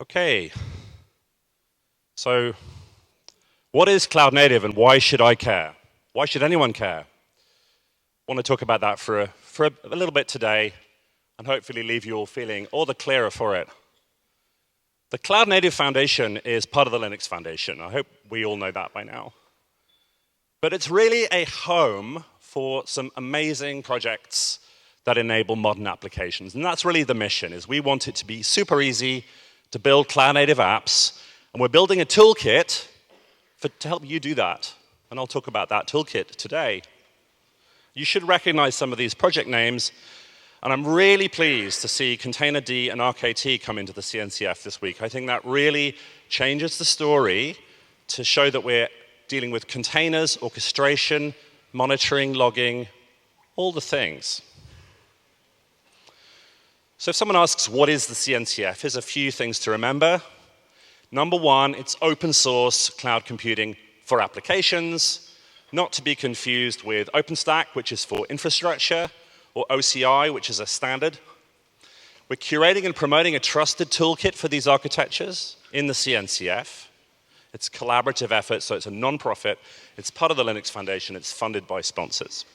Okay, so what is cloud native and why should I care? Why should anyone care? I want to talk about that for a little bit today and hopefully leave you all feeling all the clearer for it. The Cloud Native Foundation is part of the Linux Foundation. I hope we all know that by now. But it's really a home for some amazing projects that enable modern applications. And that's really the mission, is we want it to be super easy to build cloud-native apps. And we're building a toolkit to help you do that. And I'll talk about that toolkit today. You should recognize some of these project names. And I'm really pleased to see Containerd and RKT come into the CNCF this week. I think that really changes the story to show that we're dealing with containers, orchestration, monitoring, logging, all the things. So if someone asks, what is the CNCF? Here's a few things to remember. Number one, it's open source cloud computing for applications, not to be confused with OpenStack, which is for infrastructure, or OCI, which is a standard. We're curating and promoting a trusted toolkit for these architectures in the CNCF. It's a collaborative effort, so it's a non-profit. It's part of the Linux Foundation. It's funded by sponsors.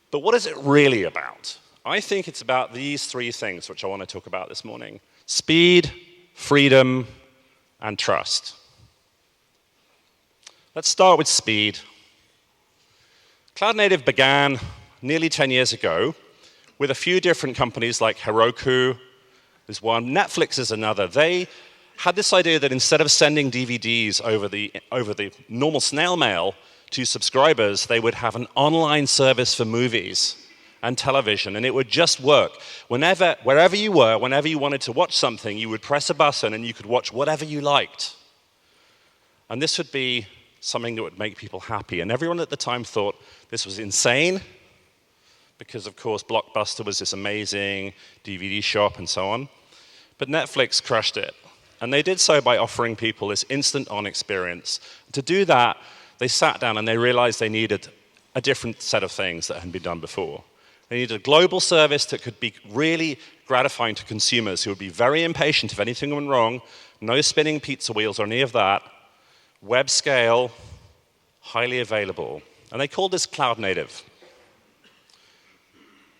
But what is it really about? I think it's about these three things which I want to talk about this morning: speed, freedom, and trust. Let's start with speed. Cloud Native began nearly 10 years ago with a few different companies like Heroku is one, Netflix is another. They had this idea that instead of sending DVDs over the normal snail mail to subscribers, they would have an online service for movies and television, and it would just work. Wherever you were, whenever you wanted to watch something, you would press a button and you could watch whatever you liked. And this would be something that would make people happy. And everyone at the time thought this was insane, because of course Blockbuster was this amazing DVD shop and so on. But Netflix crushed it. And they did so by offering people this instant-on experience. To do that, they sat down and they realized they needed a different set of things that hadn't been done before. They needed a global service that could be really gratifying to consumers who would be very impatient if anything went wrong, no spinning pizza wheels or any of that, web scale, highly available. And they called this cloud native.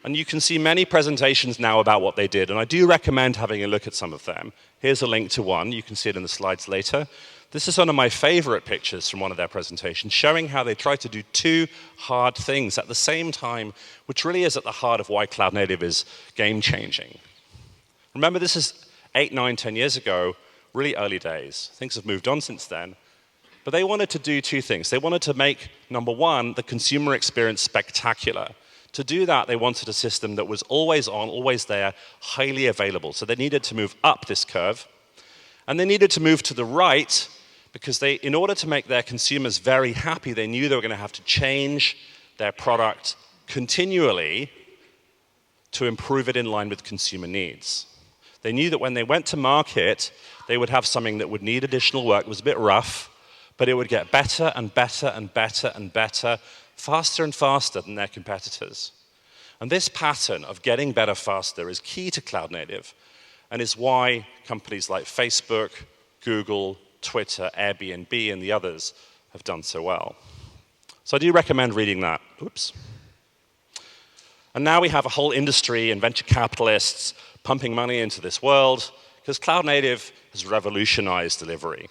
And you can see many presentations now about what they did, and I do recommend having a look at some of them. Here's a link to one. You can see it in the slides later. This is one of my favorite pictures from one of their presentations, showing how they tried to do two hard things at the same time, which really is at the heart of why cloud native is game-changing. Remember, this is 8, 9, 10 years ago, really early days. Things have moved on since then. But they wanted to do two things. They wanted to make, number one, the consumer experience spectacular. To do that, they wanted a system that was always on, always there, highly available. So they needed to move up this curve. And they needed to move to the right, because in order to make their consumers very happy, they knew they were going to have to change their product continually to improve it in line with consumer needs. They knew that when they went to market, they would have something that would need additional work. It was a bit rough, but it would get better and better and better and better, faster and faster than their competitors. And this pattern of getting better faster is key to cloud native, and is why companies like Facebook, Google, Twitter, Airbnb, and the others have done so well. So I do recommend reading that. Oops. And now we have a whole industry and venture capitalists pumping money into this world, because cloud native has revolutionized delivery.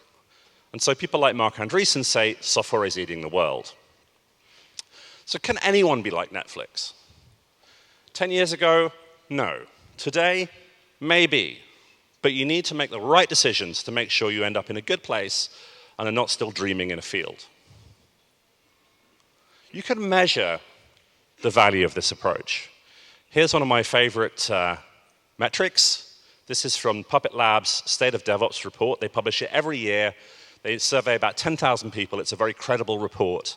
And so people like Mark Andreessen say software is eating the world. So can anyone be like Netflix? 10 years ago, no. Today, maybe. But you need to make the right decisions to make sure you end up in a good place and are not still dreaming in a field. You can measure the value of this approach. Here's one of my favorite metrics. This is from Puppet Labs' State of DevOps report. They publish it every year. They survey about 10,000 people. It's a very credible report.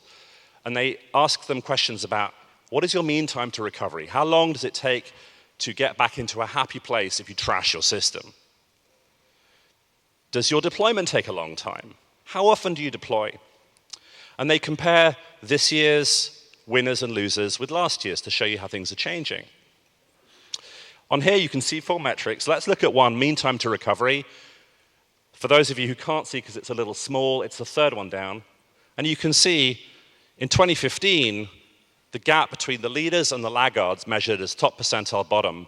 And they ask them questions about, what is your mean time to recovery? How long does it take to get back into a happy place if you trash your system? Does your deployment take a long time? How often do you deploy? And they compare this year's winners and losers with last year's to show you how things are changing. On here, you can see 4 metrics. Let's look at one, mean time to recovery. For those of you who can't see because it's a little small, it's the 3rd one down. And you can see in 2015, the gap between the leaders and the laggards measured as top percentile bottom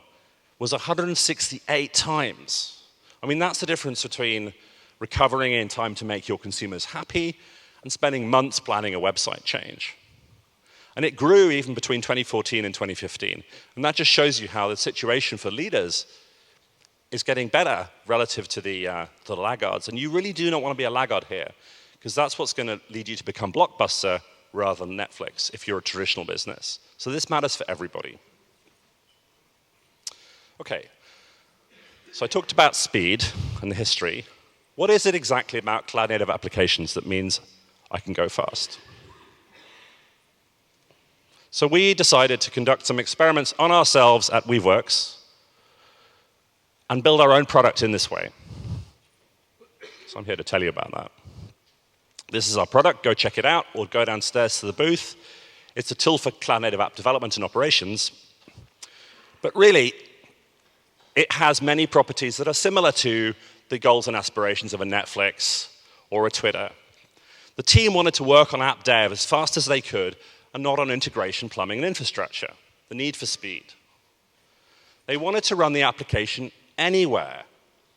was 168 times. I mean, that's the difference between recovering in time to make your consumers happy and spending months planning a website change. And it grew even between 2014 and 2015. And that just shows you how the situation for leaders is getting better relative to the laggards. And you really do not want to be a laggard here, because that's what's going to lead you to become Blockbuster rather than Netflix if you're a traditional business. So this matters for everybody. Okay, so I talked about speed and the history. What is it exactly about cloud-native applications that means I can go fast? So we decided to conduct some experiments on ourselves at Weaveworks and build our own product in this way. So I'm here to tell you about that. This is our product. Go check it out, or go downstairs to the booth. It's a tool for cloud-native app development and operations. But really, it has many properties that are similar to the goals and aspirations of a Netflix or a Twitter. The team wanted to work on app dev as fast as they could and not on integration, plumbing, and infrastructure, the need for speed. They wanted to run the application anywhere,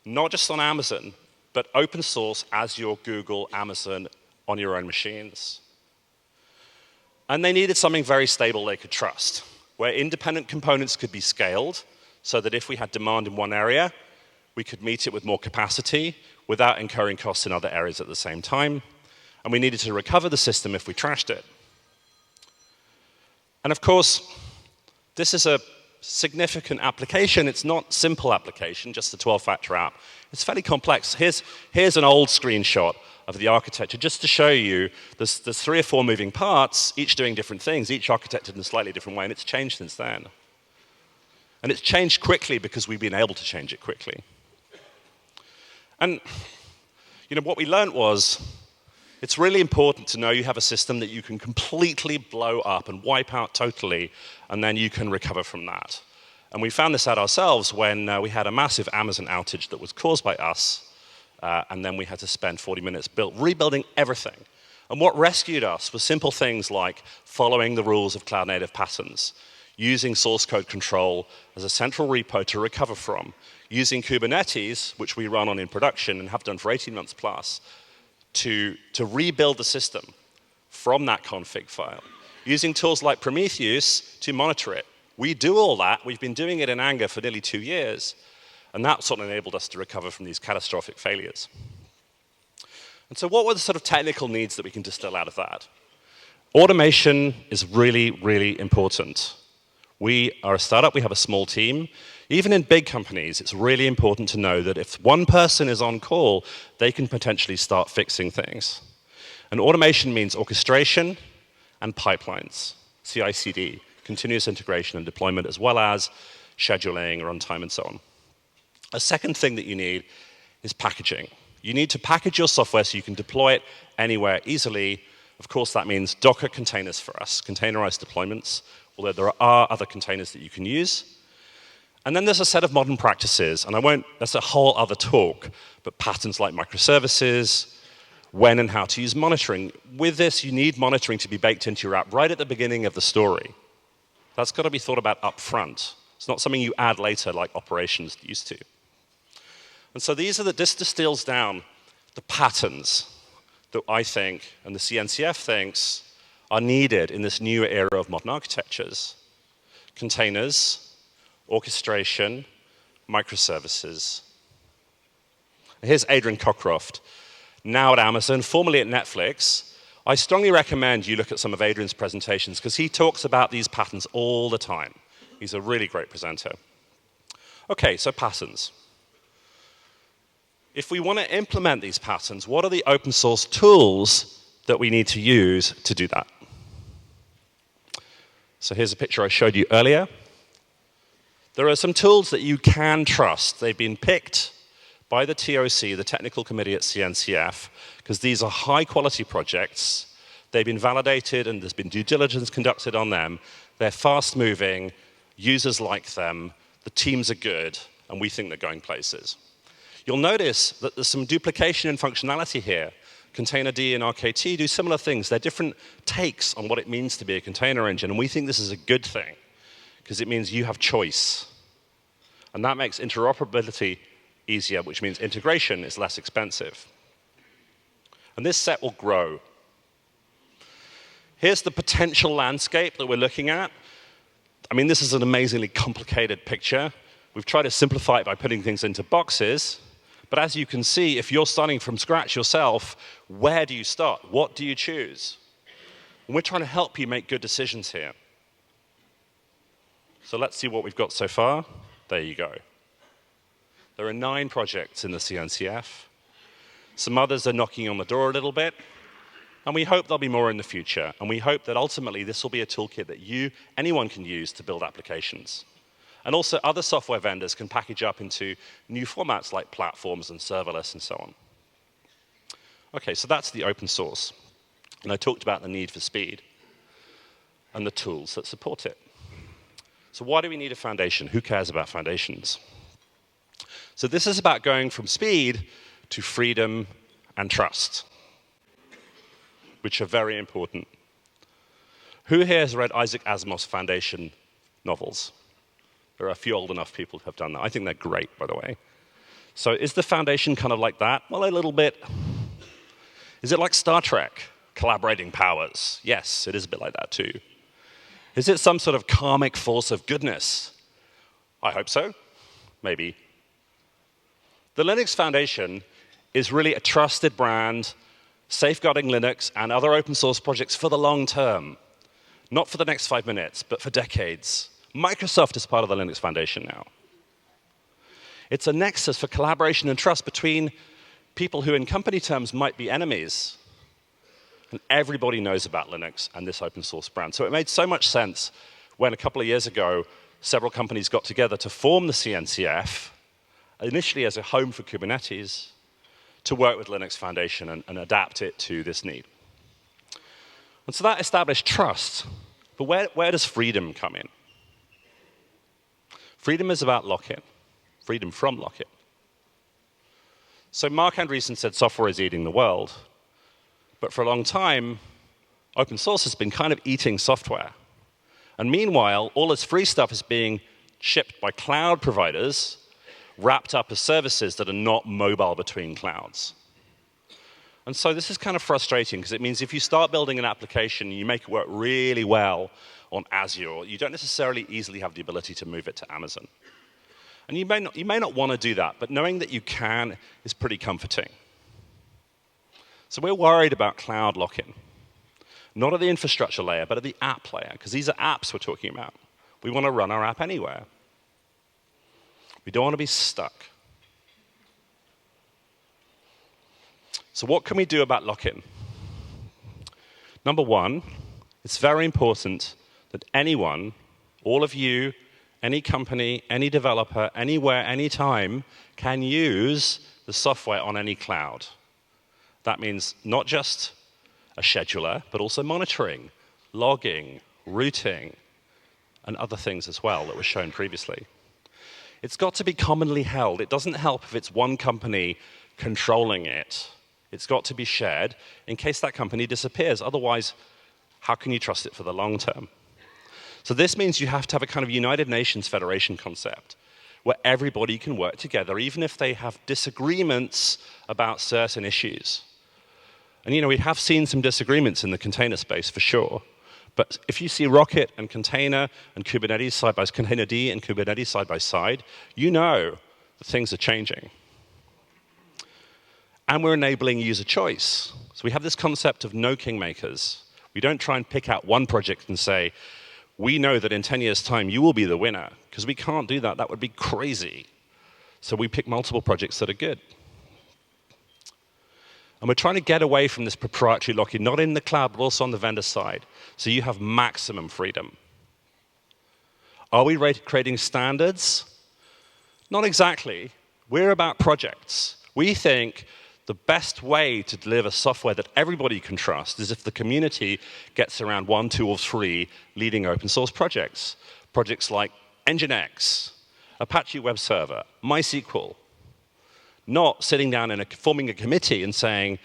not just on Amazon, but open source as your Google, Amazon, on your own machines. And they needed something very stable they could trust, where independent components could be scaled so that if we had demand in one area, we could meet it with more capacity without incurring costs in other areas at the same time. And we needed to recover the system if we trashed it. And of course, this is a significant application. It's not a simple application, just a 12-factor app. It's fairly complex. Here's an old screenshot of the architecture, just to show you there's 3 or 4 moving parts, each doing different things, each architected in a slightly different way, and it's changed since then. And it's changed quickly because we've been able to change it quickly. And what we learned was it's really important to know you have a system that you can completely blow up and wipe out totally, and then you can recover from that. And we found this out ourselves when we had a massive Amazon outage that was caused by us, and then we had to spend 40 minutes rebuilding everything. And what rescued us was simple things like following the rules of cloud-native patterns, using source code control as a central repo to recover from, using Kubernetes, which we run on in production and have done for 18 months plus, to rebuild the system from that config file, using tools like Prometheus to monitor it. We do all that. We've been doing it in anger for nearly 2 years, and that's what enabled us to recover from these catastrophic failures. And so what were the sort of technical needs that we can distill out of that? Automation is really, really important. We are a startup. We have a small team. Even in big companies, it's really important to know that if one person is on call, they can potentially start fixing things. And automation means orchestration and pipelines, CI/CD, continuous integration and deployment, as well as scheduling, runtime, and so on. A second thing that you need is packaging. You need to package your software so you can deploy it anywhere easily. Of course, that means Docker containers for us, containerized deployments, although there are other containers that you can use. And then there's a set of modern practices, and that's a whole other talk, but patterns like microservices, when and how to use monitoring. With this, you need monitoring to be baked into your app right at the beginning of the story. That's got to be thought about up front. It's not something you add later like operations used to. And so this distills down the patterns that I think, and the CNCF thinks, are needed in this new era of modern architectures. Containers, orchestration, microservices. Here's Adrian Cockcroft, now at Amazon, formerly at Netflix. I strongly recommend you look at some of Adrian's presentations because he talks about these patterns all the time. He's a really great presenter. Okay, so patterns. If we want to implement these patterns, what are the open source tools that we need to use to do that? So here's a picture I showed you earlier. There are some tools that you can trust. They've been picked by the TOC, the technical committee at CNCF, because these are high-quality projects. They've been validated, and there's been due diligence conducted on them. They're fast-moving. Users like them. the teams are good, and we think they're going places. You'll notice that there's some duplication in functionality here. Containerd and RKT do similar things. They're different takes on what it means to be a container engine, and we think this is a good thing, because it means you have choice. And that makes interoperability easier, which means integration is less expensive. And this set will grow. Here's the potential landscape that we're looking at. I mean, this is an amazingly complicated picture. We've tried to simplify it by putting things into boxes. But as you can see, if you're starting from scratch yourself, where do you start? What do you choose? And we're trying to help you make good decisions here. So let's see what we've got so far. There you go. There are 9 projects in the CNCF. Some others are knocking on the door a little bit. And we hope there'll be more in the future. And we hope that ultimately this will be a toolkit that anyone can use to build applications. And also other software vendors can package up into new formats like platforms and serverless and so on. OK, so that's the open source. And I talked about the need for speed and the tools that support it. So why do we need a foundation? Who cares about foundations? So this is about going from speed to freedom and trust, which are very important. Who here has read Isaac Asimov's Foundation novels? There are a few old enough people who have done that. I think they're great, by the way. So is the Foundation kind of like that? Well, a little bit. Is it like Star Trek, collaborating powers? Yes, it is a bit like that too. Is it some sort of karmic force of goodness? I hope so. Maybe. The Linux Foundation is really a trusted brand safeguarding Linux and other open source projects for the long term. Not for the next 5 minutes, but for decades. Microsoft is part of the Linux Foundation now. It's a nexus for collaboration and trust between people who in company terms might be enemies. And everybody knows about Linux and this open source brand. So it made so much sense when a couple of years ago, several companies got together to form the CNCF, initially as a home for Kubernetes, to work with Linux Foundation and adapt it to this need. And so that established trust. But where does freedom come in? Freedom is about Lockin, freedom from Lockin. So Mark Andreessen said software is eating the world. But for a long time, open source has been kind of eating software. And meanwhile, all this free stuff is being shipped by cloud providers, wrapped up as services that are not mobile between clouds. And so this is kind of frustrating, because it means if you start building an application, you make it work really well on Azure, you don't necessarily easily have the ability to move it to Amazon. And you may not want to do that, but knowing that you can is pretty comforting. So we're worried about cloud lock-in, not at the infrastructure layer, but at the app layer, because these are apps we're talking about. We want to run our app anywhere. We don't want to be stuck. So what can we do about lock-in? Number one, it's very important that anyone, all of you, any company, any developer, anywhere, anytime, can use the software on any cloud. That means not just a scheduler, but also monitoring, logging, routing, and other things as well that were shown previously. It's got to be commonly held. It doesn't help if it's one company controlling it. It's got to be shared in case that company disappears. Otherwise, how can you trust it for the long term? So this means you have to have a kind of United Nations Federation concept where everybody can work together, even if they have disagreements about certain issues. And we have seen some disagreements in the container space for sure. But if you see Rocket and container and Kubernetes side by side, Containerd and Kubernetes side by side, you know that things are changing. And we're enabling user choice. So we have this concept of no kingmakers. We don't try and pick out one project and say, we know that in 10 years' time you will be the winner, because we can't do that. That would be crazy. So we pick multiple projects that are good. And we're trying to get away from this proprietary lock-in, not in the cloud, but also on the vendor side. So you have maximum freedom. Are we creating standards? Not exactly. We're about projects. We think the best way to deliver software that everybody can trust is if the community gets around 1, 2, or 3 leading open source projects. Projects like Nginx, Apache Web Server, MySQL. Not sitting down and forming a committee and saying,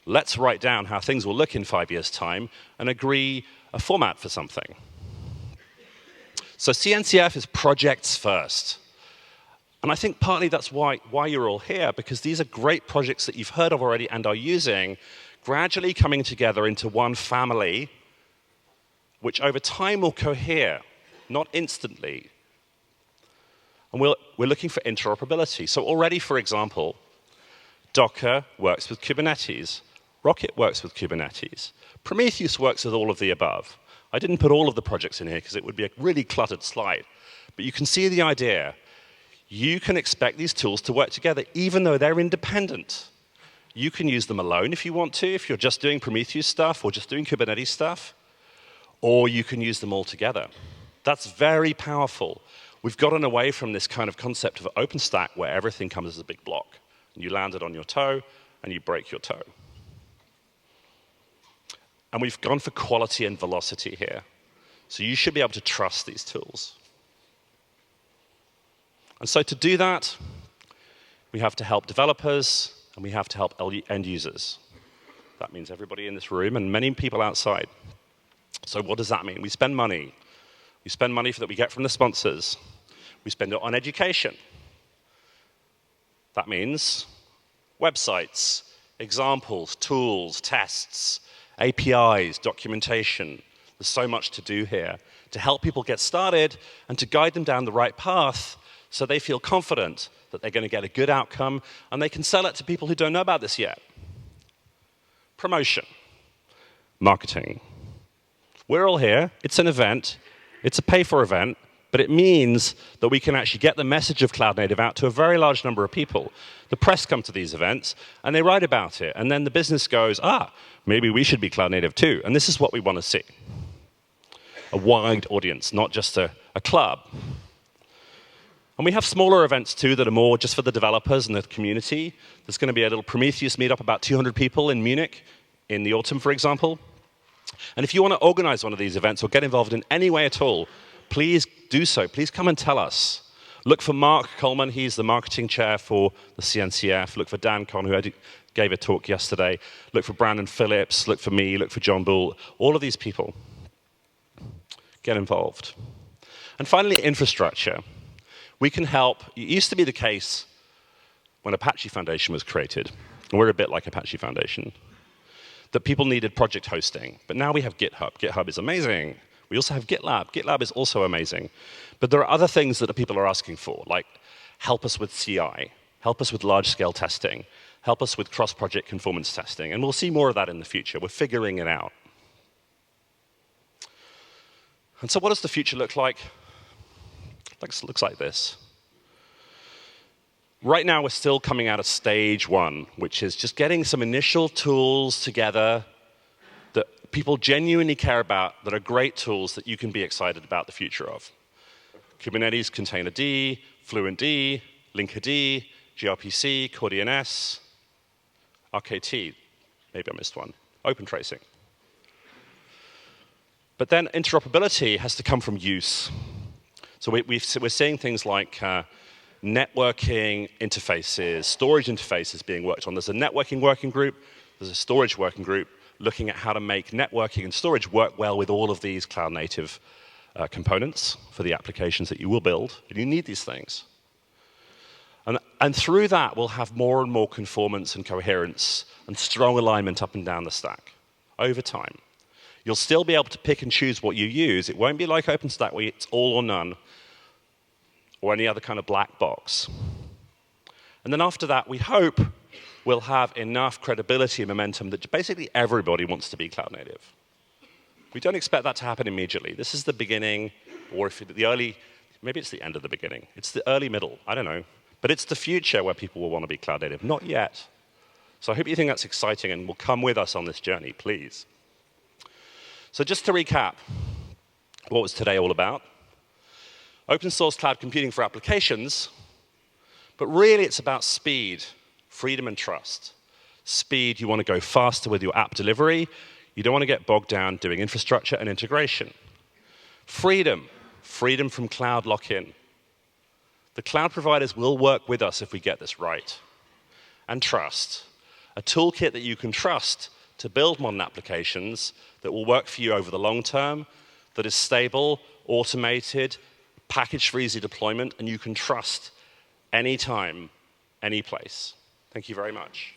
let's write down how things will look in 5 years' time and agree a format for something. So CNCF is projects first. And I think partly that's why you're all here, because these are great projects that you've heard of already and are using, gradually coming together into one family, which over time will cohere, not instantly. And we're looking for interoperability. So already, for example, Docker works with Kubernetes. Rocket works with Kubernetes. Prometheus works with all of the above. I didn't put all of the projects in here because it would be a really cluttered slide. But you can see the idea. You can expect these tools to work together even though they're independent. You can use them alone if you want to, if you're just doing Prometheus stuff or just doing Kubernetes stuff, or you can use them all together. That's very powerful. We've gotten away from this kind of concept of OpenStack where everything comes as a big block. And you land it on your toe, and you break your toe. And we've gone for quality and velocity here. So you should be able to trust these tools. And so to do that, we have to help developers, and we have to help end users. That means everybody in this room and many people outside. So what does that mean? We spend money. We spend money that we get from the sponsors. We spend it on education. That means websites, examples, tools, tests, APIs, documentation. There's so much to do here to help people get started and to guide them down the right path so they feel confident that they're going to get a good outcome and they can sell it to people who don't know about this yet. Promotion, marketing. We're all here. It's an event. It's a pay-for event, but it means that we can actually get the message of Cloud Native out to a very large number of people. The press come to these events, and they write about it, and then the business goes, maybe we should be Cloud Native too, and this is what we want to see. A wide audience, not just a club. And we have smaller events too that are more just for the developers and the community. There's going to be a little Prometheus meetup, about 200 people in Munich in the autumn, for example. And if you want to organize one of these events or get involved in any way at all, please do so. Please come and tell us. Look for Mark Coleman. He's the marketing chair for the CNCF. Look for Dan Conn, who gave a talk yesterday. Look for Brandon Phillips. Look for me. Look for John Bull. All of these people. Get involved. And finally, infrastructure. We can help. It used to be the case when Apache Foundation was created, and we're a bit like Apache Foundation, that people needed project hosting. But now we have GitHub. GitHub is amazing. We also have GitLab. GitLab is also amazing. But there are other things that people are asking for, like help us with CI, help us with large-scale testing, help us with cross-project conformance testing. And we'll see more of that in the future. We're figuring it out. And so what does the future look like? It looks like this. Right now, we're still coming out of stage one, which is just getting some initial tools together that people genuinely care about, that are great tools that you can be excited about the future of. Kubernetes Containerd, Fluentd, Linkerd, gRPC, CoreDNS, RKT, maybe I missed one, Open Tracing. But then interoperability has to come from use. So we're seeing things like networking interfaces, storage interfaces being worked on. There's a networking working group, there's a storage working group looking at how to make networking and storage work well with all of these cloud native components for the applications that you will build. And you need these things. And through that, we'll have more and more conformance and coherence and strong alignment up and down the stack over time. You'll still be able to pick and choose what you use. It won't be like OpenStack where it's all or none, or any other kind of black box. And then after that, we hope we'll have enough credibility and momentum that basically everybody wants to be cloud native. We don't expect that to happen immediately. This is the beginning, or if the early, maybe it's the end of the beginning. It's the early middle, I don't know. But it's the future where people will want to be cloud native, not yet. So I hope you think that's exciting and will come with us on this journey, please. So just to recap, what was today all about? Open source cloud computing for applications, but really it's about speed, freedom, and trust. Speed, you want to go faster with your app delivery. You don't want to get bogged down doing infrastructure and integration. Freedom, freedom from cloud lock-in. The cloud providers will work with us if we get this right. And trust. A toolkit that you can trust to build modern applications that will work for you over the long term, that is stable, automated, packaged for easy deployment, and you can trust anytime, any place. Thank you very much.